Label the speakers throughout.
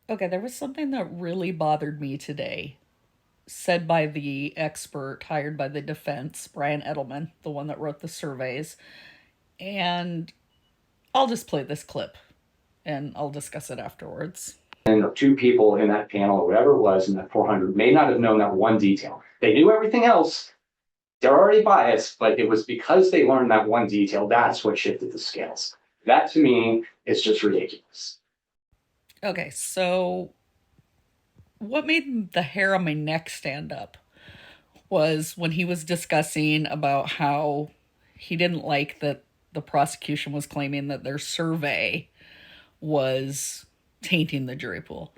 Speaker 1: Okay, there was something that really bothered me today, said by the expert hired by the defense, Brian Edelman, the one that wrote the surveys. And I'll just play this clip and I'll discuss it afterwards.
Speaker 2: And the two people in that panel, or whatever it was in that 400, may not have known that one detail. They knew everything else. They're already biased, but it was because they learned that one detail, that's what shifted the scales. That to me is just ridiculous.
Speaker 1: Okay, so what made the hair on my neck stand up was when he was discussing about how he didn't like that the prosecution was claiming that their survey was tainting the jury pool.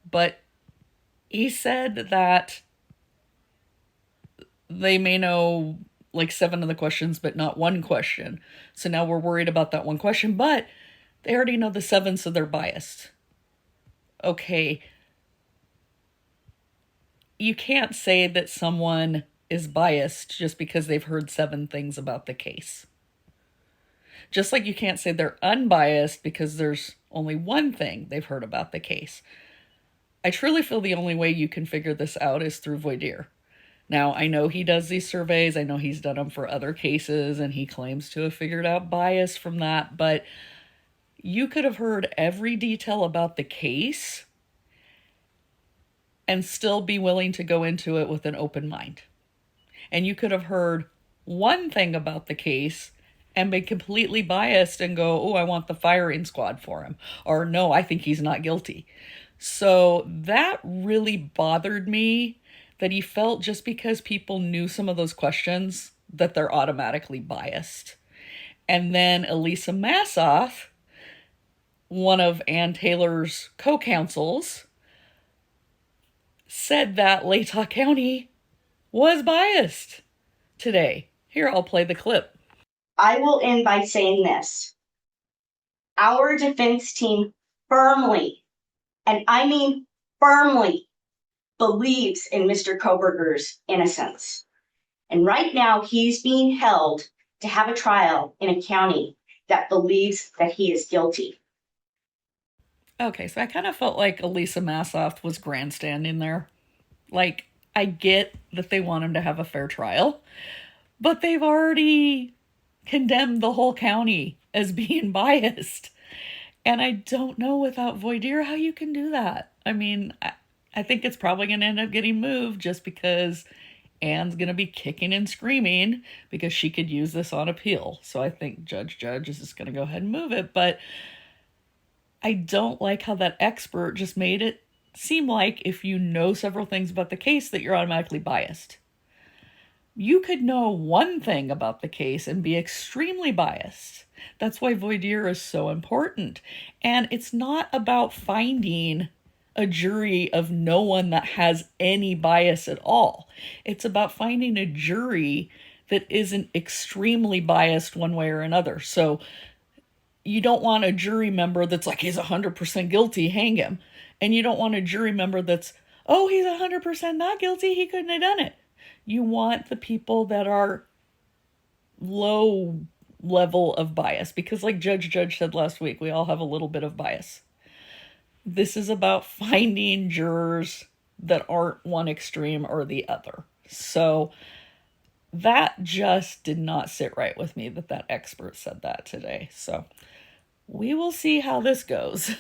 Speaker 1: But he said that they may know like 7 of the questions, but not one question. So now we're worried about that one question, but they already know the 7, so they're biased. Okay, you can't say that someone is biased just because they've heard 7 things about the case. Just like you can't say they're unbiased because there's only one thing they've heard about the case. I truly feel the only way you can figure this out is through voir dire. Now, I know he does these surveys. I know he's done them for other cases, and he claims to have figured out bias from that. But you could have heard every detail about the case and still be willing to go into it with an open mind. And you could have heard one thing about the case and been completely biased and go, oh, I want the firing squad for him. Or no, I think he's not guilty. So that really bothered me, that he felt just because people knew some of those questions that they're automatically biased. And then Elisa Massoff, one of Ann Taylor's co-counsels, said that Latah County was biased today. Here, I'll play the clip.
Speaker 3: I will end by saying this. Our defense team firmly, and I mean firmly, believes in Mr. Kohberger's innocence. And right now, he's being held to have a trial in a county that believes that he is guilty.
Speaker 1: Okay, so I kind of felt like Elisa Massoff was grandstanding there. Like, I get that they want him to have a fair trial, but they've already condemned the whole county as being biased. And I don't know without voir dire how you can do that. I mean, I think it's probably going to end up getting moved just because Anne's going to be kicking and screaming because she could use this on appeal. So I think Judge is just going to go ahead and move it. But I don't like how that expert just made it seem like if you know several things about the case that you're automatically biased. You could know one thing about the case and be extremely biased. That's why voir dire is so important. And it's not about finding a jury of no one that has any bias at all. It's about finding a jury that isn't extremely biased one way or another. So you don't want a jury member that's like, he's 100% guilty, hang him. And you don't want a jury member that's, oh, he's 100% not guilty, he couldn't have done it. You want the people that are low level of bias, because like Judge said last week, we all have a little bit of bias. This is about finding jurors that aren't one extreme or the other. So that just did not sit right with me that expert said that today. So we will see how this goes.